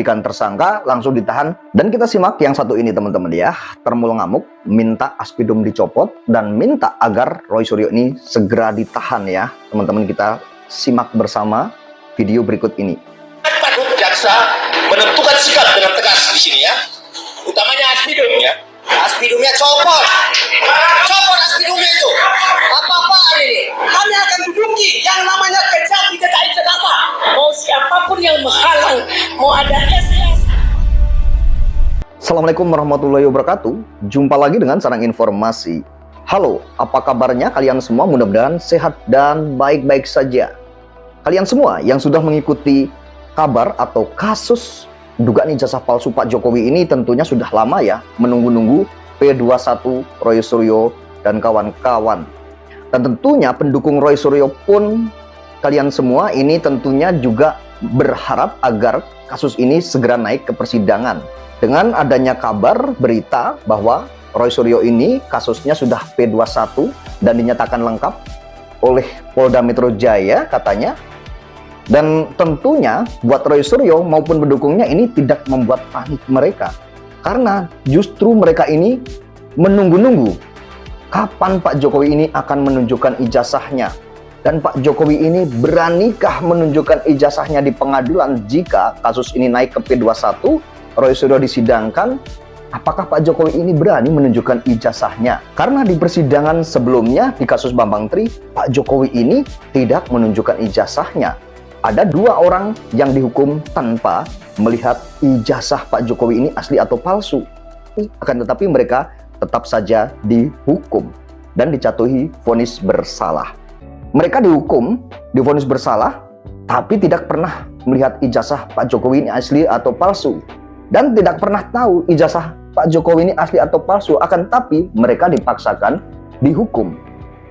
Jika tersangka langsung ditahan. Dan kita simak yang satu ini teman-teman ya. Termul ngamuk, minta Aspidum dicopot, dan minta agar Roy Suryo ini segera ditahan ya. Teman-teman, kita simak bersama video berikut ini. Patut jaksa menentukan sikap dengan tegas di sini ya. Utamanya Aspidum ya. Aspidumnya copot. Copot Aspidumnya itu. Apa-apaan ini? Kami akan duduki yang namanya kejam di DKI Jakarta. Mau siapapun yang menghalang, mau ada SS. Assalamualaikum warahmatullahi wabarakatuh. Jumpa lagi dengan Sarang Informasi. Halo, apa kabarnya kalian semua? Mudah-mudahan sehat dan baik-baik saja. Kalian semua yang sudah mengikuti kabar atau kasus dugaan ijazah palsu Pak Jokowi ini tentunya sudah lama ya menunggu-nunggu P21 Roy Suryo dan kawan-kawan. Dan tentunya pendukung Roy Suryo pun kalian semua ini tentunya juga berharap agar kasus ini segera naik ke persidangan. Dengan adanya kabar berita bahwa Roy Suryo ini kasusnya sudah P21 dan dinyatakan lengkap oleh Polda Metro Jaya katanya. Dan tentunya buat Roy Suryo maupun pendukungnya ini tidak membuat panik mereka. Karena justru mereka ini menunggu-nunggu kapan Pak Jokowi ini akan menunjukkan ijazahnya. Dan Pak Jokowi ini beranikah menunjukkan ijazahnya di pengadilan jika kasus ini naik ke P21, Roy Suryo disidangkan. Apakah Pak Jokowi ini berani menunjukkan ijazahnya? Karena di persidangan sebelumnya di kasus Bambang Tri, Pak Jokowi ini tidak menunjukkan ijazahnya. Ada dua orang yang dihukum tanpa melihat ijazah Pak Jokowi ini asli atau palsu. Akan tetapi mereka tetap saja dihukum dan dijatuhi vonis bersalah. Mereka dihukum, divonis bersalah, tapi tidak pernah melihat ijazah Pak Jokowi ini asli atau palsu. Dan tidak pernah tahu ijazah Pak Jokowi ini asli atau palsu. Akan tetapi mereka dipaksakan dihukum.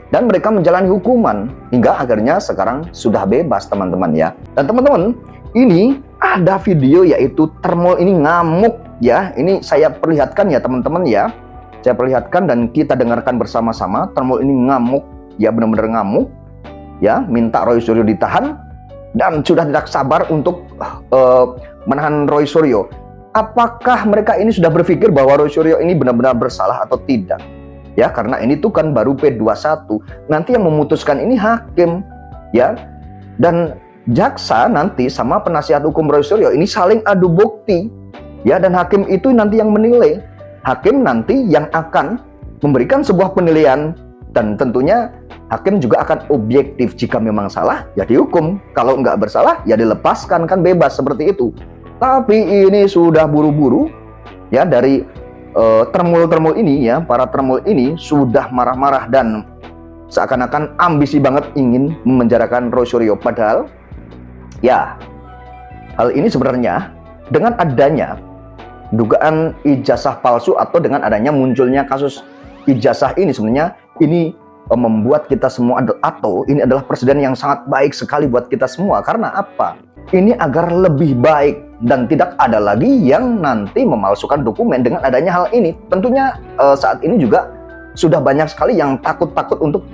Dan mereka menjalani hukuman hingga akhirnya sekarang sudah bebas teman-teman ya. Dan teman-teman, ini ada video yaitu Termul ini ngamuk ya. Ini saya perlihatkan ya teman-teman ya. Saya perlihatkan dan kita dengarkan bersama-sama. Termul ini ngamuk ya, benar-benar ngamuk ya, minta Roy Suryo ditahan dan sudah tidak sabar untuk menahan Roy Suryo. Apakah mereka ini sudah berpikir bahwa Roy Suryo ini benar-benar bersalah atau tidak? Ya, karena ini tuh kan baru P21. Nanti yang memutuskan ini hakim ya. Dan jaksa nanti sama penasihat hukum Roy Suryo ini saling adu bukti ya, dan hakim itu nanti yang menilai. Hakim nanti yang akan memberikan sebuah penilaian dan tentunya hakim juga akan objektif. Jika memang salah ya dihukum, kalau nggak bersalah ya dilepaskan, kan bebas seperti itu. Tapi ini sudah buru-buru ya dari termul-termul ini ya, para termul ini sudah marah-marah dan seakan-akan ambisi banget ingin memenjarakan Roy Suryo. Padahal ya, hal ini sebenarnya dengan adanya dugaan ijazah palsu atau dengan adanya munculnya kasus ijazah ini, sebenarnya ini membuat kita semua atau ini adalah presiden yang sangat baik sekali buat kita semua. Karena apa? Ini agar lebih baik dan tidak ada lagi yang nanti memalsukan dokumen dengan adanya hal ini. Tentunya saat ini juga sudah banyak sekali yang takut-takut untuk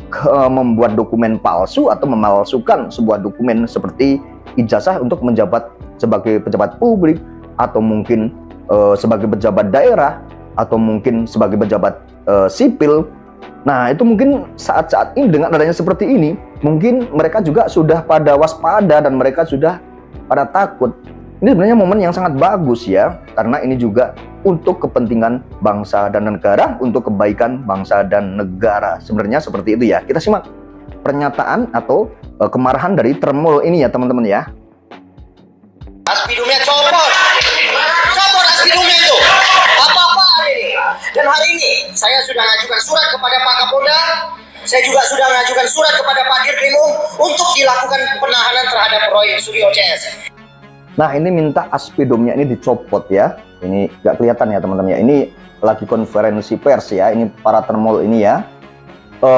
membuat dokumen palsu atau memalsukan sebuah dokumen seperti ijazah untuk menjabat sebagai pejabat publik atau mungkin sebagai pejabat daerah atau mungkin sebagai pejabat sipil. Nah, itu mungkin saat-saat ini dengan adanya seperti ini, mungkin mereka juga sudah pada waspada dan mereka sudah pada takut. Ini sebenarnya momen yang sangat bagus ya, karena ini juga untuk kepentingan bangsa dan negara, untuk kebaikan bangsa dan negara. Sebenarnya seperti itu ya. Kita simak pernyataan atau kemarahan dari Termul ini ya teman-teman ya. Aspidumnya copot. Copot Aspidumnya itu. Apa-apa ini. Dan hari ini saya sudah mengajukan surat kepada Pak Kapolda. Saya juga sudah mengajukan surat kepada Pak Dirkrimum untuk dilakukan penahanan terhadap Roy Suryo CS. Nah, ini minta Aspidumnya ini dicopot ya. Ini nggak kelihatan ya teman-teman ya. Ini lagi konferensi pers ya. Ini para termul ini ya.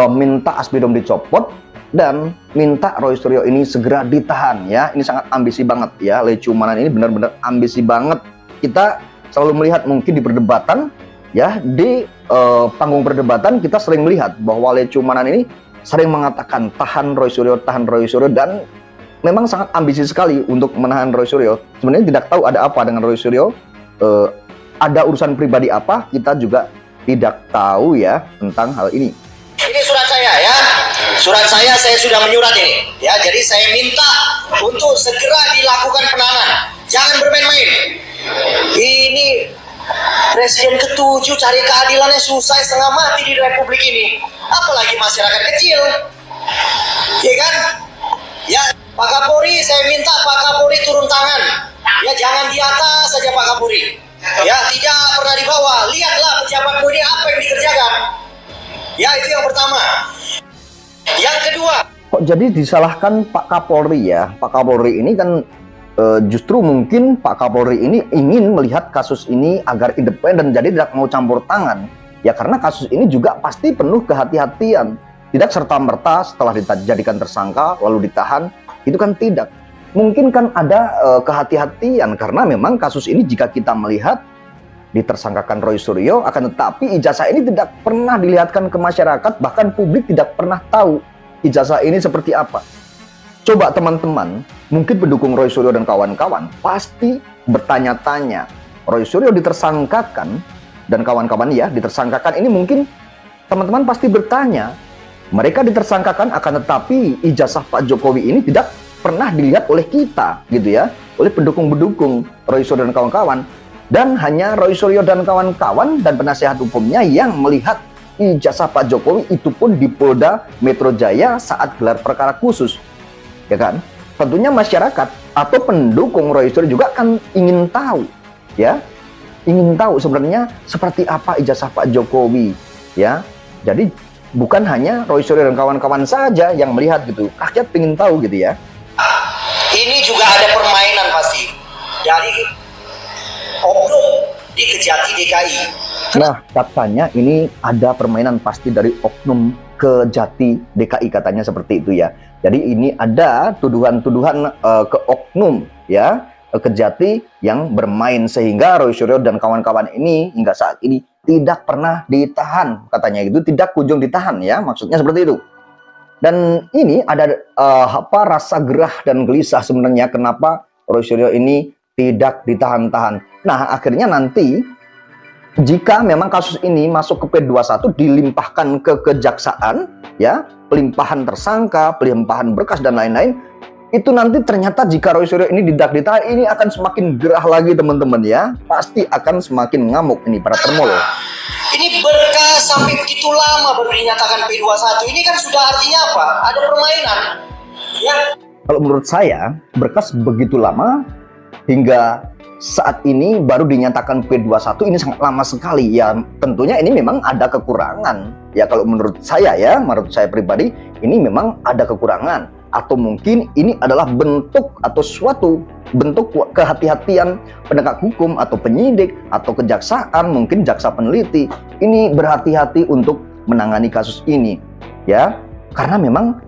Minta Aspidum dicopot dan minta Roy Suryo ini segera ditahan ya. Ini sangat ambisi banget ya. Lecumanan ini benar-benar ambisi banget. Kita selalu melihat mungkin di perdebatan ya, di panggung perdebatan kita sering melihat bahwa Lecumanan ini sering mengatakan tahan Roy Suryo dan memang sangat ambisius sekali untuk menahan Roy Suryo. Sebenarnya tidak tahu ada apa dengan Roy Suryo. Ada urusan pribadi apa, kita juga tidak tahu ya tentang hal ini. Ini surat saya ya. Surat saya sudah menyurat ini. Ya, jadi saya minta untuk segera dilakukan penahanan. Jangan bermain-main. Ini Presiden ke-7 cari keadilannya susah setengah mati di republik ini. Apalagi masyarakat kecil. Ya kan? Ya, Pak Kapolri, saya minta Pak Kapolri turun tangan. Ya, jangan di atas saja Pak Kapolri. Ya, tidak pernah di bawah. Lihatlah pejabat ini apa yang dikerjakan. Ya, itu yang pertama. Yang kedua, kok jadi disalahkan Pak Kapolri ya? Pak Kapolri ini kan justru mungkin Pak Kapolri ini ingin melihat kasus ini agar independen, jadi tidak mau campur tangan. Ya karena kasus ini juga pasti penuh kehati-hatian. Tidak serta-merta setelah dijadikan tersangka lalu ditahan, itu kan tidak. Mungkin kan ada kehati-hatian karena memang kasus ini jika kita melihat ditersangkakan Roy Suryo, akan tetapi ijazah ini tidak pernah dilihatkan ke masyarakat, bahkan publik tidak pernah tahu ijazah ini seperti apa. Coba teman-teman, mungkin pendukung Roy Suryo dan kawan-kawan pasti bertanya-tanya, Roy Suryo ditersangkakan dan kawan-kawan ya ditersangkakan ini, mungkin teman-teman pasti bertanya, mereka ditersangkakan akan tetapi ijazah Pak Jokowi ini tidak pernah dilihat oleh kita gitu ya, oleh pendukung-pendukung Roy Suryo dan kawan-kawan. Dan hanya Roy Suryo dan kawan-kawan dan penasihat hukumnya yang melihat ijazah Pak Jokowi, itu pun di Polda Metro Jaya saat gelar perkara khusus. Ya kan? Tentunya masyarakat atau pendukung Roy Suryo juga kan ingin tahu, ya. Ingin tahu sebenarnya seperti apa ijazah Pak Jokowi, ya. Jadi bukan hanya Roy Suryo dan kawan-kawan saja yang melihat gitu. Rakyat ingin tahu gitu ya. ini juga ada permainan pasti dari oknum di Kejati DKI. Nah, katanya ini ada permainan pasti dari oknum Kejati DKI, katanya seperti itu ya. Jadi ini ada tuduhan-tuduhan ke oknum ya, Kejati yang bermain sehingga Roy Suryo dan kawan-kawan ini hingga saat ini tidak pernah ditahan, katanya itu tidak kunjung ditahan ya, maksudnya seperti itu. Dan ini ada rasa gerah dan gelisah sebenarnya kenapa Roy Suryo ini tidak ditahan-tahan. Nah, akhirnya nanti jika memang kasus ini masuk ke P21 dilimpahkan ke kejaksaan ya, pelimpahan tersangka, pelimpahan berkas dan lain-lain, itu nanti ternyata jika Roy Suryo ini tidak ditahan, ini akan semakin gerah lagi teman-teman ya. Pasti akan semakin ngamuk ini para termol. Ini berkas sampai begitu lama baru dinyatakan P21. Ini kan sudah artinya apa? Ada permainan. Ya. Kalau menurut saya, berkas begitu lama hingga saat ini baru dinyatakan P21 ini sangat lama sekali ya. Tentunya ini memang ada kekurangan ya, kalau menurut saya ya, menurut saya pribadi ini memang ada kekurangan, atau mungkin ini adalah bentuk atau suatu bentuk kehati-hatian penegak hukum atau penyidik atau kejaksaan, mungkin jaksa peneliti ini berhati-hati untuk menangani kasus ini ya, karena memang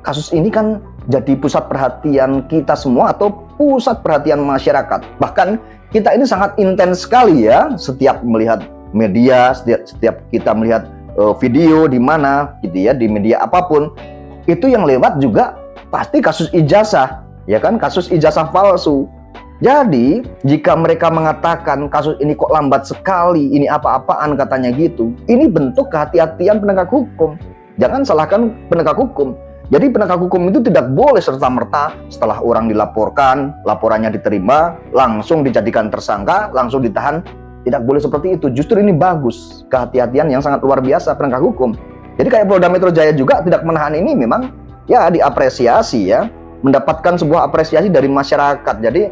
kasus ini kan jadi pusat perhatian kita semua atau pusat perhatian masyarakat. Bahkan kita ini sangat intens sekali ya, setiap melihat media, setiap kita melihat video di mana gitu ya, di media apapun, itu yang lewat juga pasti kasus ijazah, ya kan, kasus ijazah palsu. Jadi jika mereka mengatakan kasus ini kok lambat sekali, ini apa-apaan katanya gitu, ini bentuk kehati-hatian penegak hukum. Jangan salahkan penegak hukum. Jadi penegak hukum itu tidak boleh serta-merta setelah orang dilaporkan, laporannya diterima, langsung dijadikan tersangka, langsung ditahan. Tidak boleh seperti itu. Justru ini bagus, kehati-hatian yang sangat luar biasa penegak hukum. Jadi kayak Polda Metro Jaya juga tidak menahan ini memang ya diapresiasi ya, mendapatkan sebuah apresiasi dari masyarakat. Jadi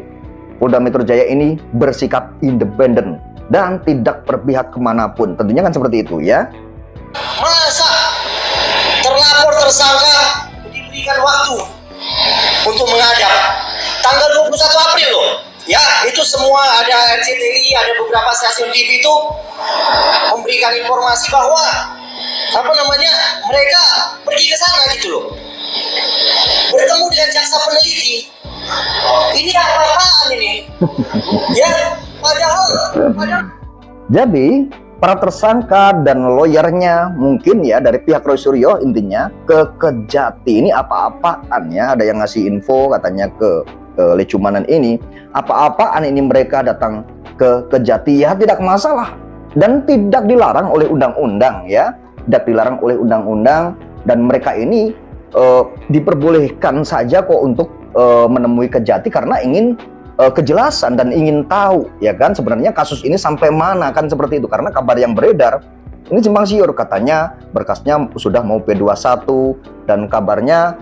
Polda Metro Jaya ini bersikap independen dan tidak berpihak kemanapun. Tentunya kan seperti itu ya. Masa terlapor tersangka diberikan waktu untuk menghadap tanggal 21 April loh ya, itu semua ada RCTI, ada beberapa stasiun TV itu memberikan informasi bahwa mereka pergi ke sana gitu loh, bertemu dengan jaksa peneliti. Ini apa-apaan ini ya, padahal Jadi para tersangka dan lawyernya mungkin ya dari pihak Roy Suryo intinya ke Kejati ini apa-apaan ya, ada yang ngasih info katanya ke Lecumanan ini apa-apaan ini mereka datang ke Kejati, ya tidak masalah dan tidak dilarang oleh undang-undang ya, tidak dilarang oleh undang-undang, dan mereka ini diperbolehkan saja kok untuk menemui Kejati karena ingin kejelasan dan ingin tahu ya kan sebenarnya kasus ini sampai mana kan seperti itu, karena kabar yang beredar ini simpang siur katanya berkasnya sudah mau P21 dan kabarnya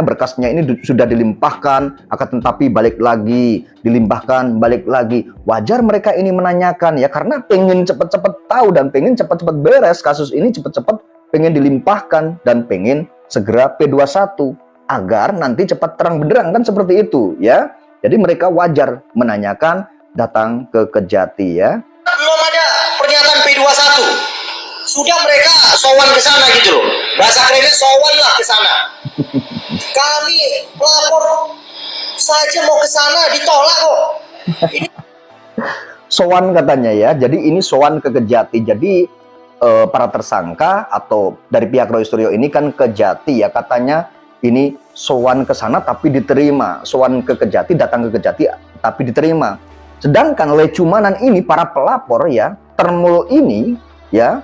berkasnya ini sudah dilimpahkan akan tetapi balik lagi dilimpahkan balik lagi. Wajar mereka ini menanyakan ya karena pengen cepet-cepet tahu dan pengen cepet-cepet beres kasus ini, cepet-cepet pengen dilimpahkan dan pengen segera P21 agar nanti cepat terang benderang kan seperti itu ya. Jadi mereka wajar menanyakan datang ke Kejati ya. Belum ada pernyataan P21. Sudah mereka sowan ke sana gitu loh. Bahasa kerennya sowan lah ke sana. Kami pelapor saja mau ke sana ditolak kok. Ini Sowan katanya ya. Jadi ini sowan ke Kejati. Jadi para tersangka atau dari pihak Roy Suryo ini kan Kejati ya, katanya ini sowan ke sana tapi diterima, sowan ke Kejati, datang ke Kejati tapi diterima. Sedangkan Lecumanan ini para pelapor ya, Termul ini ya,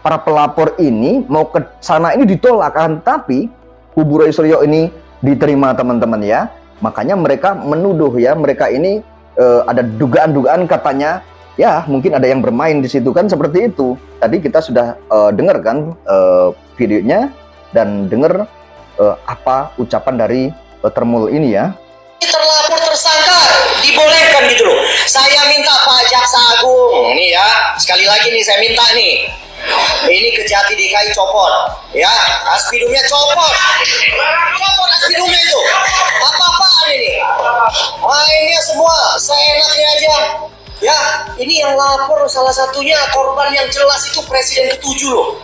para pelapor ini mau ke sana ini ditolak, kan tapi kubu Roy Suryo ini diterima teman-teman ya. Makanya mereka menuduh ya, mereka ini ada dugaan-dugaan katanya ya mungkin ada yang bermain di situ kan seperti itu. Tadi kita sudah dengar kan videonya dan dengar apa ucapan dari Termul ini ya. terlapor tersangka dibolehkan gitu loh. Saya minta Pak Jaksa Agung nih ya, sekali lagi nih saya minta nih, ini Kejati DKI copot ya, aspidumnya copot aspidumnya itu, apa-apaan ini, mainnya semua seenaknya aja ya. Ini yang lapor salah satunya korban yang jelas itu Presiden ke-7 loh.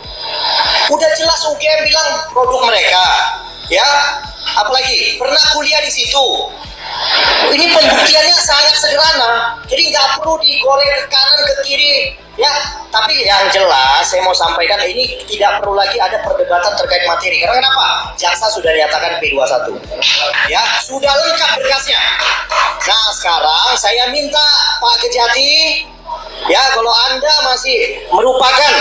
Udah jelas UGM bilang produk mereka ya, apalagi pernah kuliah di situ. Ini pembuktiannya sangat sederhana, jadi nggak perlu digoreng ke kanan ke kiri ya. Tapi yang jelas saya mau sampaikan, ini tidak perlu lagi ada perdebatan terkait materi. Karena kenapa? Jaksa sudah dinyatakan P21 ya, sudah lengkap berkasnya. Nah sekarang saya minta Pak Kejati ya, kalau Anda masih merupakan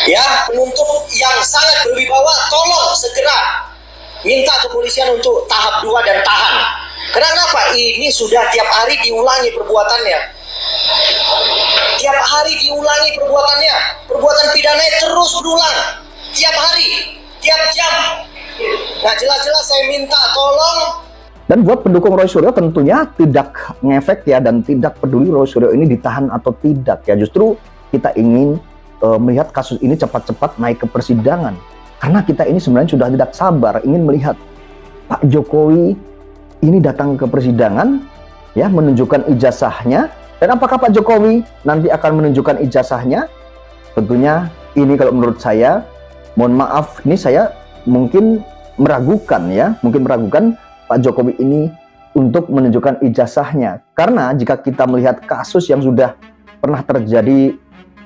ya penuntut yang sangat berwibawa, tolong segera minta kepolisian untuk tahap 2 dan tahan. Kenapa? Ini sudah tiap hari diulangi perbuatannya. Tiap hari diulangi perbuatannya. Perbuatan pidana terus berulang. Tiap hari, tiap jam. Nah jelas-jelas saya minta tolong. Dan buat pendukung Roy Suryo tentunya tidak ngefek ya, dan tidak peduli Roy Suryo ini ditahan atau tidak ya. Justru kita ingin melihat kasus ini cepat-cepat naik ke persidangan. Karena kita ini sebenarnya sudah tidak sabar ingin melihat Pak Jokowi ini datang ke persidangan ya, menunjukkan ijazahnya. Dan apakah Pak Jokowi nanti akan menunjukkan ijazahnya? Tentunya ini kalau menurut saya, mohon maaf, ini saya mungkin meragukan ya, mungkin meragukan Pak Jokowi ini untuk menunjukkan ijazahnya. Karena jika kita melihat kasus yang sudah pernah terjadi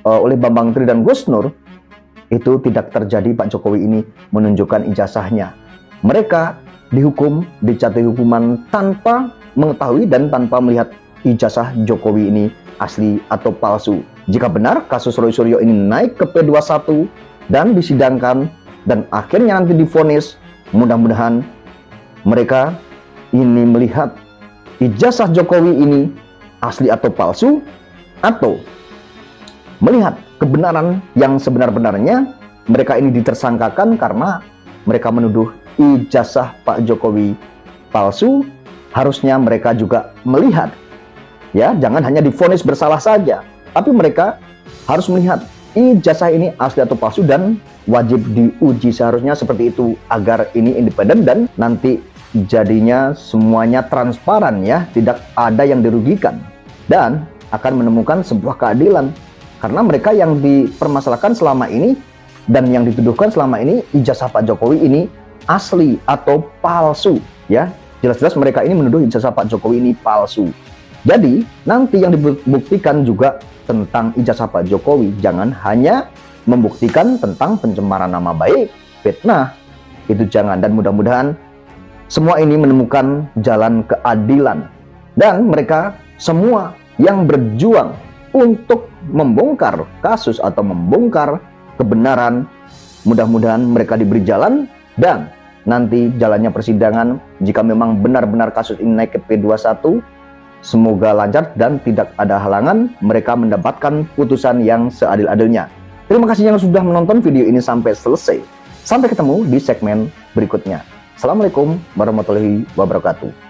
oleh Bambang Tri dan Gus Nur, itu tidak terjadi Pak Jokowi ini menunjukkan ijazahnya. Mereka dihukum, dijatuhi hukuman tanpa mengetahui dan tanpa melihat ijazah Jokowi ini asli atau palsu. Jika benar kasus Roy Suryo ini naik ke P21 dan disidangkan dan akhirnya nanti divonis, mudah-mudahan mereka ini melihat ijazah Jokowi ini asli atau palsu, atau melihat kebenaran yang sebenar-benarnya. Mereka ini ditersangkakan karena mereka menuduh ijazah Pak Jokowi palsu. Harusnya mereka juga melihat ya, jangan hanya divonis bersalah saja, tapi mereka harus melihat ijazah ini asli atau palsu dan wajib diuji seharusnya seperti itu, agar ini independen dan nanti jadinya semuanya transparan ya, tidak ada yang dirugikan dan akan menemukan sebuah keadilan. Karena mereka yang dipermasalahkan selama ini dan yang dituduhkan selama ini ijazah Pak Jokowi ini asli atau palsu ya. Jelas-jelas mereka ini menuduh ijazah Pak Jokowi ini palsu. Jadi nanti yang dibuktikan juga tentang ijazah Pak Jokowi jangan hanya membuktikan tentang pencemaran nama baik, fitnah, itu jangan. Dan mudah-mudahan semua ini menemukan jalan keadilan. Dan mereka semua yang berjuang untuk membongkar kasus atau membongkar kebenaran, mudah-mudahan mereka diberi jalan. Dan nanti jalannya persidangan, jika memang benar-benar kasus ini naik ke P21, semoga lancar dan tidak ada halangan, mereka mendapatkan putusan yang seadil-adilnya. Terima kasih yang sudah menonton video ini sampai selesai. Sampai ketemu di segmen berikutnya. Assalamualaikum warahmatullahi wabarakatuh.